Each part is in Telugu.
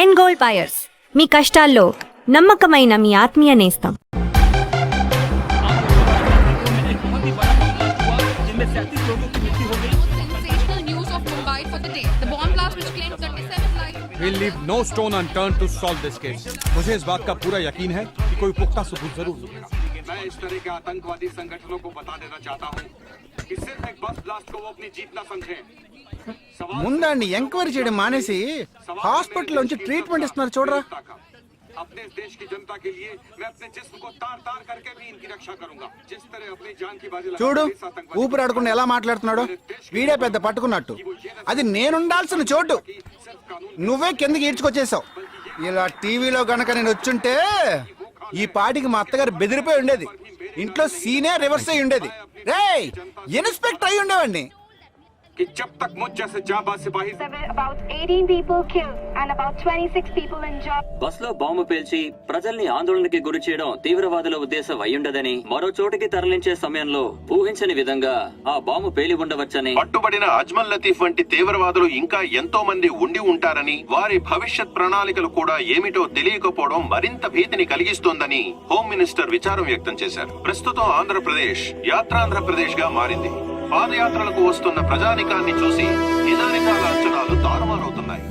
ఎండ్ గోల్డ్ బయర్స్, మీ కష్టాల్లో నమ్మకమైన మీ ఆత్మీయ నేస్తం. We'll leave no stone unturned to solve this case. मुझे इस बात का पूरा यकीन है कि कोई पुख्ता सबूत जरूर मिलेगा. मैं इस तरह के आतंकवादी संगठनों को बता देना चाहता हूँ कि सिर्फ एक बस ब्लास्ट को वो अपनी जीत न समझें. ముందండి ఎంక్వైరీ చేయడం మానేసి హాస్పిటల్ నుంచి ట్రీట్మెంట్ ఇస్తున్నారు చూడరా. अपने देश की जनता के लिए मैं अपने जिस्म को तार तार करके भी इनकी रक्षा करूंगा. जिस तरह अपनी जान की बाजी చూడు ఊపిరాడకుండా ఎలా మాట్లాడుతున్నాడు. వీడే పెద్ద పట్టుకున్నట్టు. అది నేనుండాల్సిన చోటు నువ్వే కిందకి ఈడ్చుకొచ్చేసావు. ఇలా టీవీలో గనక నేను వచ్చుంటే ఈ పాటికి మా అత్తగారు బెదిరిపోయి ఉండేది. ఇంట్లో సీనే రివర్స్ అయి ఉండేది. రేయ్ ఇన్స్పెక్టర్ అయి ఉండేవాడిని. कि जब तक मुझ जैसे जाबाज सिपाही about 18 people killed and about 26 people injured. Bus లో బాంబు పేల్చి ప్రజల్ని ఆందోళనకి గురి చేయడం తీవ్రవాదుల ఉద్దేశం అయ్యుండదని, మరో చోటికి తరలించే సమయంలో ఊహించని విధంగా ఆ బాంబు పేలి ఉండవచ్చని, పట్టుబడిన అజ్మల్ లతీఫ్ వంటి తీవ్రవాదులు ఇంకా ఎంతో మంది ఉండి ఉంటారని, వారి భవిష్యత్ ప్రణాళికలు కూడా ఏమిటో తెలియకపోవడం మరింత భీతిని కలిగిస్తోందని హోమ్ మినిస్టర్ విచారం వ్యక్తం చేశారు. ప్రస్తుతం ఆంధ్రప్రదేశ్ యాత్రాంధ్రప్రదేశ్ గా మారింది. పాదయాత్రలకు వస్తున్న ప్రజానికాన్ని చూసి నిజానిజాల అంచనాలు తారుమారవుతున్నాయి.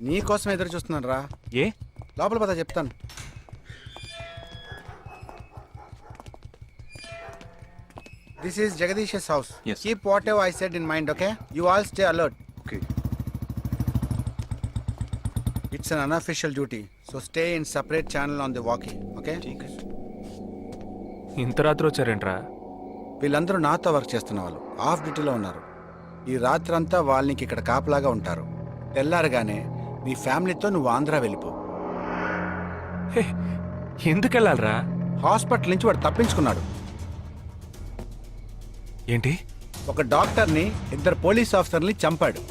నీకోసం ఎదురు చూస్తున్నాను రా. ఏ లోపల పద చెప్తాను. This is Jagadish house. Keep what ever I said in mind. Okay, you all stay alert. Okay. It's an unofficial duty, so stay in separate channel on the walkie. Okay, ఇంత రాత్రి వచ్చారేంట్రా? వీళ్ళందరూ నాతో వర్క్ చేస్తున్న వాళ్ళు ఆఫ్ డ్యూటీలో ఉన్నారు. ఈ రాత్రంతా వాళ్ళకి ఇక్కడ కాపలాగా ఉంటారు. తెల్లారగానే నీ ఫ్యామిలీతో నువ్వు ఆంధ్ర వెళ్ళిపో. ఎందుకు వెళ్ళాలరా? హాస్పిటల్ నుంచి వాడు తప్పించుకున్నాడు. ఏంటి? ఒక డాక్టర్ని, ఇద్దరు పోలీస్ ఆఫీసర్ని చంపాడు.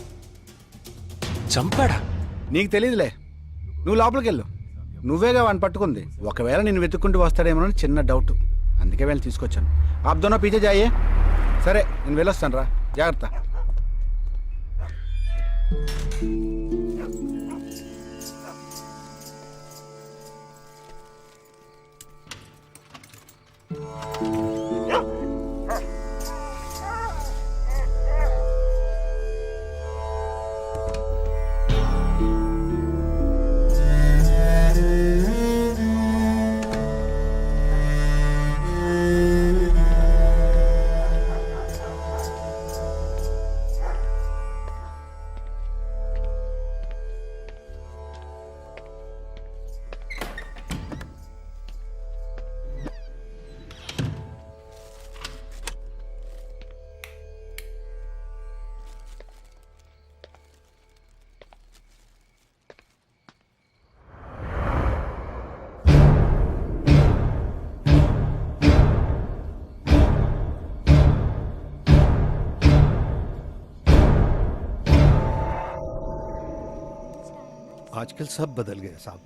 చంపాడా? నీకు తెలియదులే, నువ్వు లోపలికి వెళ్ళు. నువ్వేగా వాడిని పట్టుకుంది. ఒకవేళ నేను వెతుక్కుంటూ వస్తాడేమోనని చిన్న డౌట్, అందుకే వెళ్ళి తీసుకొచ్చాను. ఆప్ దోనో పీछे जाइए. సరే నేను వెళ్ళొస్తాను రా, జాగ్రత్త. आजकल सब बदल गया साहब.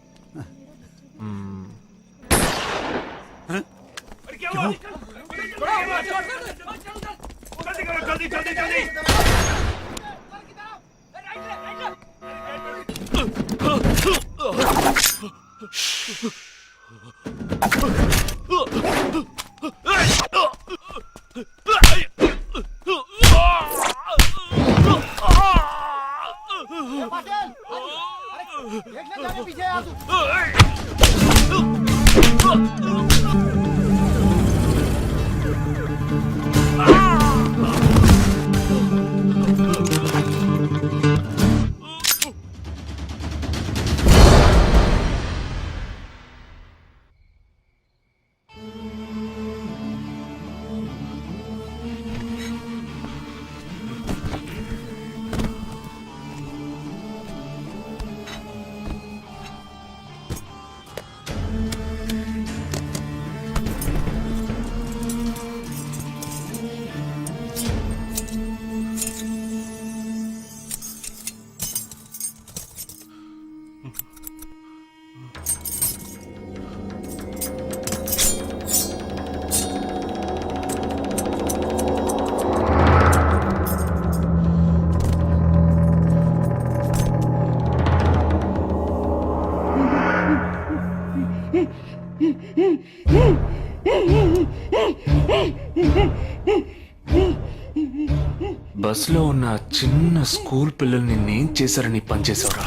బస్లో ఉన్న చిన్న స్కూల్ పిల్లల్ని నేను చేశారని పనిచేసావురా.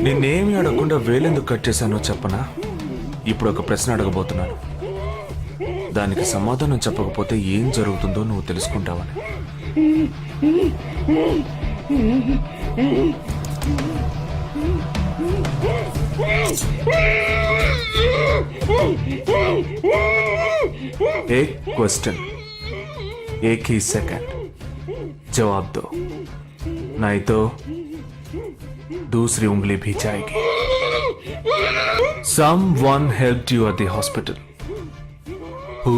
నిన్నేమి అడగకుండా వేలెందుకు కట్ చేశానో చెప్పనా? ఇప్పుడు ఒక ప్రశ్న అడగబోతున్నాను. దానికి సమాధానం చెప్పకపోతే ఏం జరుగుతుందో నువ్వు తెలుసుకుంటావని. एक क्वेश्चन एक ही सेकंड जवाब दो, नहीं तो दूसरी उंगली भी जाएगी. Someone helped you at the hospital. Who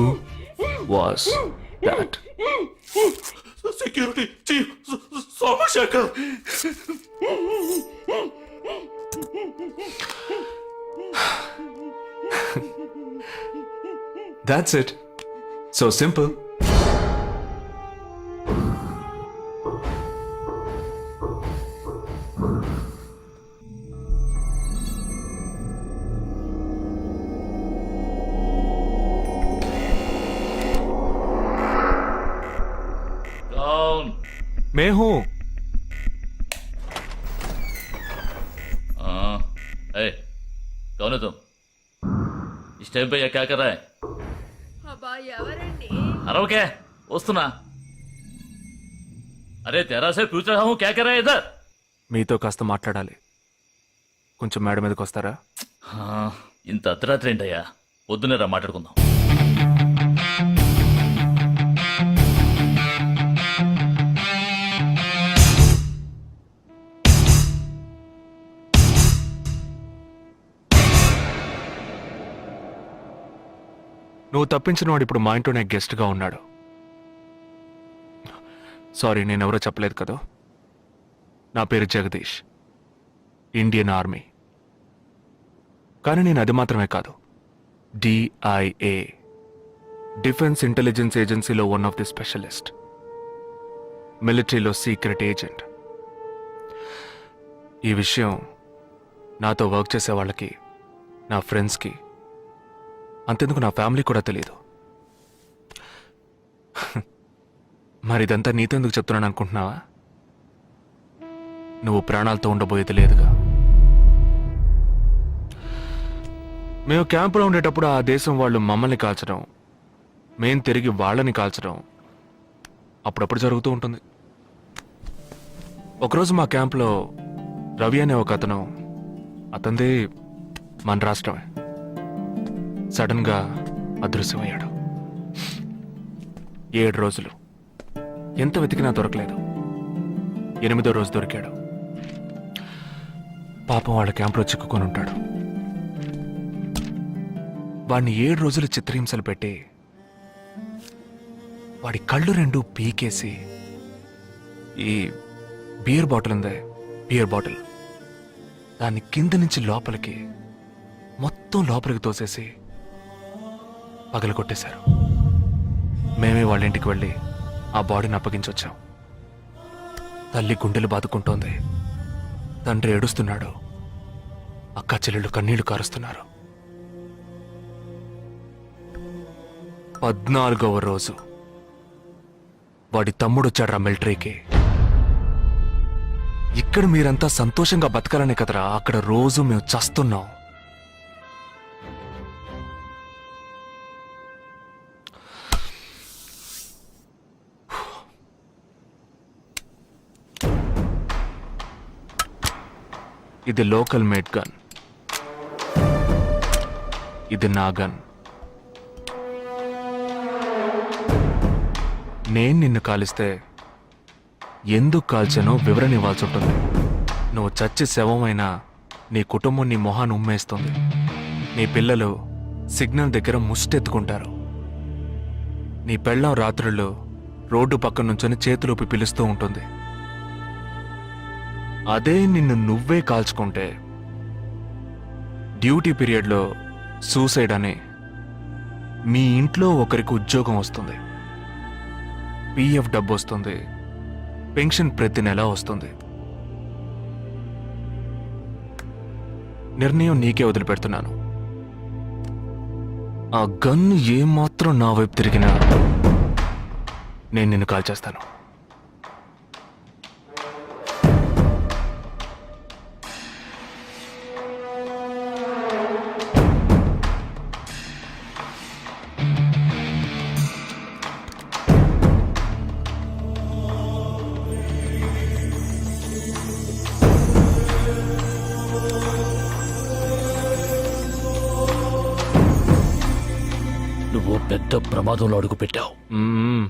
was that? Security chief Somashekar. That's it. So simple. Down. मैं हूं. ए, कौन है तुम? इस टाइम पे ये क्या कर रहा है? अरे क्या वस्तुना? अरे तेरा से पूछ रहा हूँ क्या कर रहा है इधर? మీతో కాస్త మాట్లాడాలి. కొంచెం మేడ మీదకి వస్తారా? ఇంత అర్ధరాత్రి ఏంటయ్యా? పొద్దునే రా మాట్లాడుకుందాం. నువ్వు తప్పించిన వాడు ఇప్పుడు మా ఇంట్లోనే గెస్ట్గా ఉన్నాడు. సారీ, నేనెవరో చెప్పలేదు కదా. నా పేరు జగదీష్, ఇండియన్ ఆర్మీ. కానీ నేను అది మాత్రమే కాదు, DIA, డిఫెన్స్ ఇంటెలిజెన్స్ ఏజెన్సీలో వన్ ఆఫ్ ది స్పెషలిస్ట్, మిలిటరీలో సీక్రెట్ ఏజెంట్. ఈ విషయం నాతో వర్క్ చేసే వాళ్ళకి, నా ఫ్రెండ్స్కి, అంతెందుకు నా ఫ్యామిలీ కూడా తెలియదు. మరి ఇదంతా నీతెందుకు చెప్తున్నాను అనుకుంటున్నావా? నువ్వు ప్రాణాలతో ఉండబోయేది లేదుగా. మేము క్యాంపులో ఉండేటప్పుడు ఆ దేశం వాళ్ళు మమ్మల్ని కాల్చడం, మేం తిరిగి వాళ్ళని కాల్చడం అప్పుడప్పుడు జరుగుతూ ఉంటుంది. ఒకరోజు మా క్యాంప్లో రవి అనే ఒక అతను, అతనిది మన రాష్ట్రమే, సడన్గా అదృశ్యమయ్యాడు. 7 రోజులు ఎంత వెతికినా దొరకలేదు. 8వ రోజు దొరికాడు. పాపం వాళ్ళ క్యాంపులో చిక్కుకొని ఉంటాడు. వాడిని 7 రోజులు చిత్రహింసలు పెట్టి వాడి కళ్ళు 2 పీకేసి ఈ బియర్ బాటిల్ ఉందే, బియర్ బాటిల్, దాన్ని కింద నుంచి లోపలికి మొత్తం లోపలికి తోసేసి పగల కొట్టేశారు. మేమే వాళ్ళ ఇంటికి వెళ్ళి ఆ బాడీని అప్పగించొచ్చాం. తల్లి గుండెలు బాదుకుంటోంది, తండ్రి ఏడుస్తున్నాడు, అక్క చెల్లెళ్ళు కన్నీళ్లు కారుస్తున్నారు. 14వ రోజు వాడి తమ్ముడు వచ్చాడ్రా మిలిటరీకి. ఇక్కడ మీరంతా సంతోషంగా బతకాలనే కదరా అక్కడ రోజు మేము చస్తున్నాం. ఇది లోకల్ మేడ్ గన్, ఇది నా గన్. నేను నిన్ను కాలిస్తే ఎందుకు కాల్చానో వివరణ ఇవ్వాల్సి ఉంటుంది. నువ్వు చచ్చి శవమైనా నీ కుటుంబం నీ మొహాన్ని ఉమ్మేస్తుంది. నీ పిల్లలు సిగ్నల్ దగ్గర ముష్టెత్తుకుంటారు. నీ పెళ్ళం రాత్రుళ్ళు రోడ్డు పక్కన నుంచొని చేతులూపి పిలుస్తూ ఉంటుంది. అదే నిన్ను నువ్వే కాల్చుకుంటే డ్యూటీ పీరియడ్లో సూసైడ్ అని మీ ఇంట్లో ఒకరికి ఉద్యోగం వస్తుంది, పిఎఫ్ డబ్బు వస్తుంది, పెన్షన్ ప్రతి నెల వస్తుంది. నిర్ణయం నీకే వదిలిపెడుతున్నాను. ఆ గన్ను ఏమాత్రం నా వైపు తిరిగినా నేను నిన్ను కాల్చేస్తాను. నువ్వు పెద్ద ప్రమాదంలో అడుగు పెట్టావు. మ్మ్.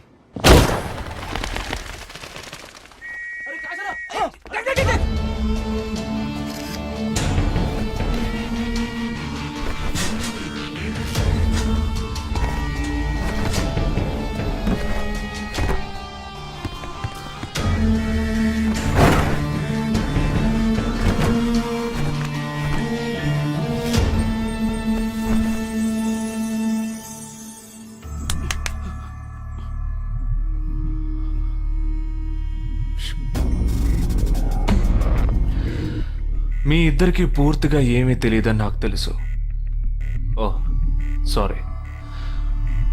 మీ ఇద్దరికి పూర్తిగా ఏమీ తెలియదని నాకు తెలుసు. ఓహ్ सॉरी,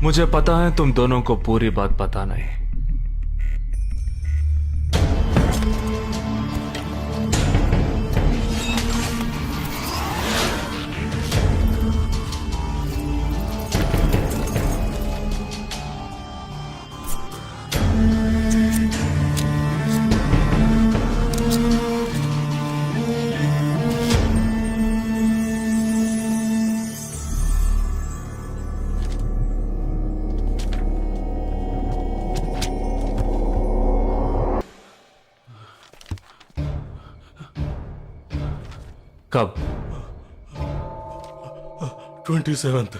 मुझे पता है तुम दोनों को पूरी बात पता नहीं. कब? 27th.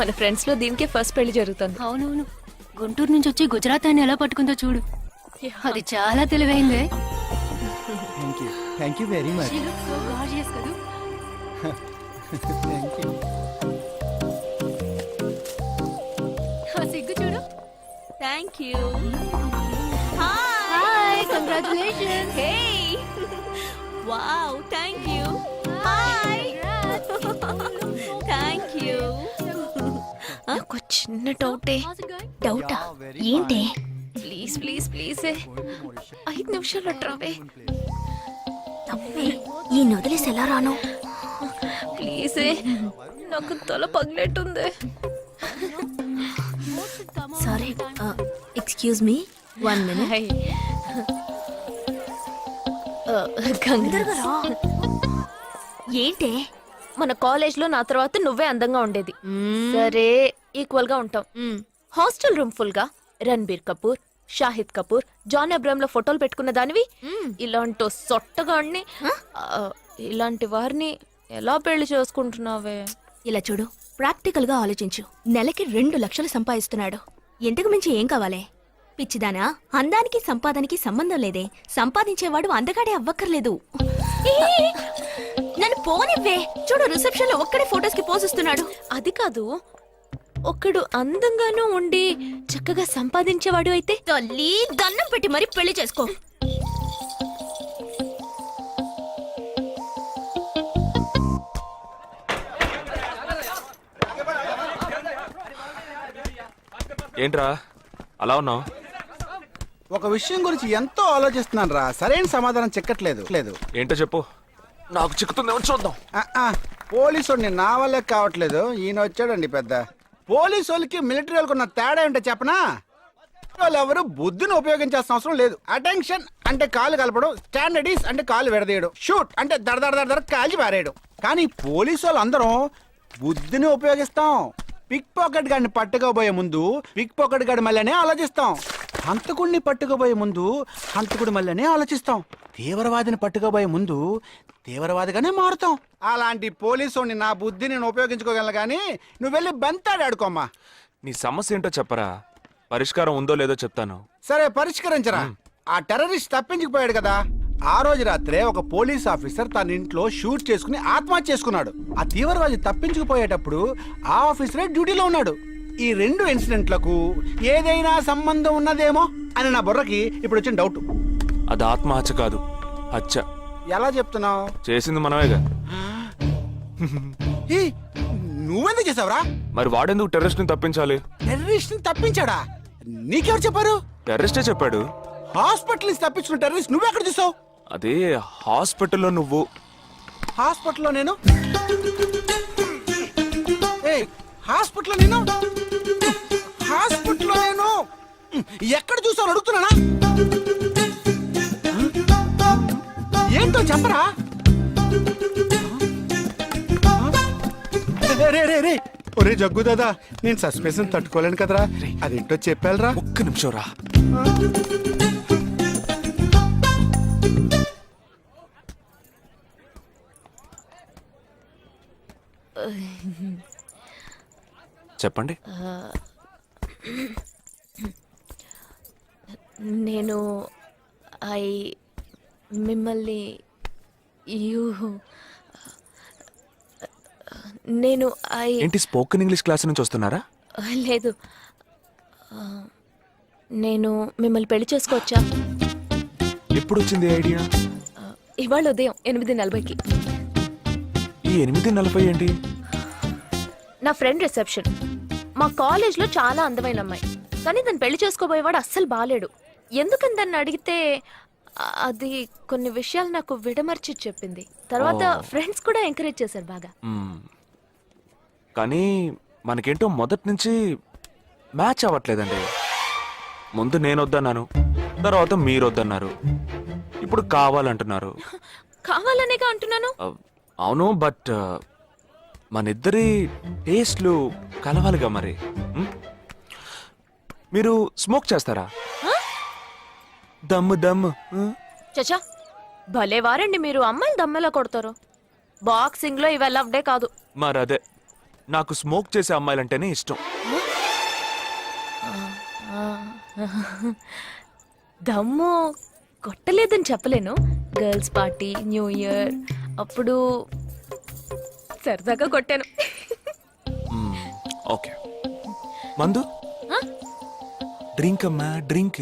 మన ఫ్రెండ్స్ లో దీనికే ఫస్ట్ పెళ్లి జరుగుతుంది. అవునవును, గుంటూరు నుంచి వచ్చి గుజరాత్ అని ఎలా పట్టుకుందో చూడు. అది చాలా తెలివైందే. Thank you very much. She looks so gorgeous కదూ. Thank you. ఆ సిగ్గు చూడు. Thank you. Hi, congratulations. Hey wow, thank you. Hi, thank you. నాకు చిన్న డౌటే. డౌటా? ఏంటి? ప్లీజ్ ప్లీజ్ ప్లీజ్ 5 నిమిషాలు అట్రావే. ఈ నొదిలేసి ఎలా రాను? ప్లీజ్, నాకు తల పగిలేట్టుంది. Sorry, excuse me, 1 minute. తొందరగా రా. ఏంటే? మన కాలేజ్ లో నా తర్వాత నువ్వే అందంగా ఉండేది. సరే, ఈక్వల్ గా ఉంటాం. హాస్టల్ రూమ్ ఫుల్ గా రణబీర్ కపూర్, షాహిద్ కపూర్, జాన్ అబ్రామ్ లో ఫోటోలు పెట్టుకున్న దానివి ఇలాంటి సొట్టగాడిని, ఇలాంటి వారిని ఎలా పెళ్లి చేసుకుంటున్నావే? ఇలా చూడు, ప్రాక్టికల్ గా ఆలోచించు. నెలకి 2 లక్షలు సంపాదిస్తున్నాడు. ఇంతకు మించి ఏం కావాలే? పిచ్చిదానా, అందానికి సంపాదనకి సంబంధం లేదే. సంపాదించేవాడు అందగాడే అవ్వక్కర్లేదు. నన్ను పోనివ్వే. చూడు, రిసెప్షన్ లో ఒక్కడే ఫోటోస్ కి పోజిస్తున్నాడు. అది కాదు, ఒకడు అందంగానూ ఉండి చక్కగా సంపాదించేవాడు అయితే తల్లి దండం పెట్టి మరి పెళ్లి చేసుకో. ఏంట్రా అలా ఉన్నావు? ఒక విషయం గురించి ఎంతో ఆలోచిస్తున్నాను రా, సరైన సమాధానం చిక్కట్లేదు. ఏంటో చెప్పు, నాకు చిక్కుతుందేమో చూద్దాం. పోలీసు నా వల్లే కావట్లేదు. ఈయన వచ్చాడండి పెద్ద. పోలీసు వాళ్ళకి మిలిటరీ వాళ్ళకి ఉన్న తేడా ఏంటో చెప్పనా? వాళ్ళు ఎవరు బుద్ధిని ఉపయోగించాల్సిన అవసరం లేదు. అటెన్షన్ అంటే కాలు కలపడం, స్టాండర్డీస్ అంటే కాలు విడదీయడం, షూట్ అంటే దడ కాల్చి పారేయడం. కానీ పోలీసు వాళ్ళు అందరం బుద్ధిని ఉపయోగిస్తాం. పిక్ పాకెట్ గాడిని పట్టుకోబోయే ముందు పిక్ పాకెట్ గాడి మళ్ళీనే ఆలోచిస్తాం. హంతకుడిని పట్టుకోబోయే ముందు హంతకుడి మళ్ళీనే ఆలోచిస్తాం. తీవ్రవాదిని పట్టుకోబోయే ముందు తీవ్రవాదిగానే మారుతాం. అలాంటి పోలీసు నా బుద్ధి నేను ఉపయోగించుకోగలను, కానీ నువ్వు వెళ్ళి బంతాడు ఆడుకోమ్మా. నీ సమస్య ఏంటో చెప్పరా, పరిష్కారం ఉందో లేదో చెప్తాను. సరే, పరిష్కరించరా. ఆ టెర్రరిస్ట్ తప్పించుకుపోయాడు కదా, ఆ రోజు రాత్రే ఒక పోలీస్ ఆఫీసర్ తన ఇంట్లో షూట్ చేసుకుని ఆత్మహత్య చేసుకున్నాడు. ఆ తీవ్రవాది తప్పించుకుపోయేటప్పుడు ఆ ఆఫీసరే డ్యూటీలో ఉన్నాడు. ఈ 2 ఇన్సిడెంట్లకు ఏదైనా సంబంధం ఉన్నదేమో అని నా బుర్రకి ఇప్పుడు వచ్చిన డౌట్. అది ఆత్మహత్య కాదు, హత్య. ఎలా చెప్తున్నావు? చేసింది మనమేగా. నువ్వెందుకు చేసావురా? మరి వాడెందుకు టెర్రరిస్ట్ ని తప్పించాలి? టెర్రరిస్ట్ ని తప్పించాడా? నీకెవరు చెప్పారు? టెర్రరిస్టే చెప్పాడు. హాస్పిటల్ నుంచి తప్పించిన టెర్రరిస్ట్ నువ్వెక్కడ చూసావు? అదే హాస్పిటల్లో నువ్వు. హాస్పిటల్లో నేను? హాస్పిటల్లో నేను? హాస్పిటల్లో నేను ఎక్కడ చూసావు అడుగుతున్నానా? ఏంటో చెప్పరా? రే ఒరే జగ్గు దాదా, నేను సస్పెన్షన్ తట్టుకోలేను కదరా. అదేంటో చెప్పాలరా. ఒక్క నిమిషం రా. చెప్పండి. నేను మిమ్మల్ని నేను ఏంటి, స్పోకెన్ ఇంగ్లీష్ క్లాస్ నుంచి వస్తున్నారా? లేదు, నేను మిమ్మల్ని పెళ్లి చేసుకోవచ్చా? ఎప్పుడు వచ్చింది ఐడియా? ఇవాళ ఉదయం 8:40కి. ఈ 8:40 ఏంటి? నా ఫ్రెండ్ రిసెప్షన్. మా కాలేజ్లో చాలా అందమైన అమ్మాయి, కానీ దాన్ని పెళ్లి చేసుకోబోయేవాడు అస్సలు బాలేడు. ఎందుకని దాన్ని అడిగితే అది కొన్ని విషయాలు నాకు విడమర్చి చెప్పింది. తర్వాత ఫ్రెండ్స్ కూడా ఎంకరేజ్ చేశారు బాగా. కానీ మనకేంటో మొదటి నుంచి మ్యాచ్ అవ్వట్లేదండి. ముందు నేను వద్దన్నాను, తర్వాత మీరు వద్దన్నారు, ఇప్పుడు కావాలంటున్నారు. కావాలనేగా అంటున్నాను. అవును, బట్ మనిద్దరి టేస్ట్లు కలవాలిగా మరి. మీరు స్మోక్ చేస్తారా? దమ్ము దమ్ము. చచా, భలేవారండి మీరు. అమ్మాయిలు దమ్మెలా కొడతారు. బాక్సింగ్ లో ఇవి లవ్డే కాదు. మరదే నాకు స్మోక్ చేసే అమ్మాయిలంటేనే ఇష్టం. దమ్ము కొట్టలేదని చెప్పలేను. గర్ల్స్ పార్టీ, న్యూ ఇయర్ అప్పుడు సరదాగా కొట్టాను. ఓకే, మందు డ్రింక్ అమ్మా, drink.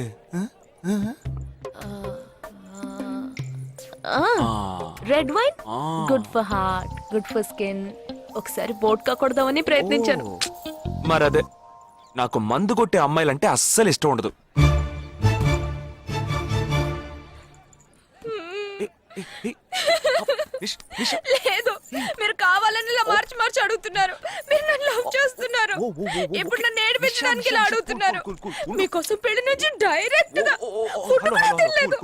Red wine good for heart, good for skin. ఒకసారి బోట్కా కొడదామని ప్రయత్నించాను. మరదే, నాకు మందు కొట్టే అమ్మాయిలంటే అస్సలు ఇష్టం ఉండదు. లేదు, మీరు కావాలని ఇలా మార్చి మార్చి అడుగుతున్నారు. మీరు నన్ను లవ్ చేస్తున్నారు. ఇప్పుడు నన్ను ఏడిపించడానికి ఇలా అడుగుతున్నారు. మీకోసం పెళ్లి నుంచి డైరెక్ట్ గా ఫుడ్ కూడా తినలేదు.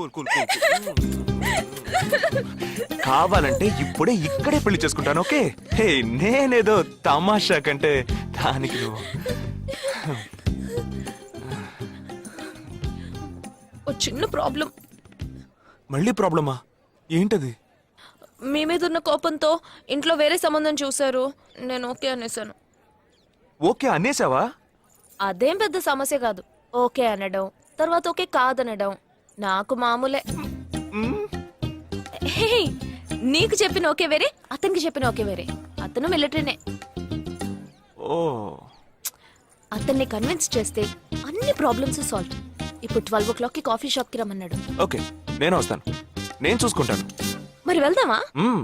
కావాలంటే ఇప్పుడే ఇక్కడే పెళ్లి చేసుకుంటాను. ఓకే, హే, నేనేదో తమాషా కంటే దానికి నువ్వు. ఓ చిన్న ప్రాబ్లం. మళ్ళీ ప్రాబ్లమా? ఏంటది? మీ మీద ఉన్న కోపంతో ఇంట్లో వేరే సంబంధం చూశారు. నేను ఓకే అనేసాను. ఓకే అనేసావా? అదేం పెద్ద సమస్య కాదు. ఓకే అనడం, తర్వాత ఓకే కాదనడం నాకు మామూలే. హే, నీకు చెప్పిన ఓకే వేరే, అతనికి చెప్పిన ఓకే వేరే. అతను మిలిటరీనే. ఓ, అతన్ని కన్విన్స్ చేస్తే అన్ని ప్రాబ్లమ్స్ సాల్వ్. ఇప్పుడు 12 o'clockకి కాఫీ షాప్ కి రమ్మన్నాడు. ఓకే, నేను వస్తాను, నేను చూసుకుంటాను. మరి వెళ్దామా?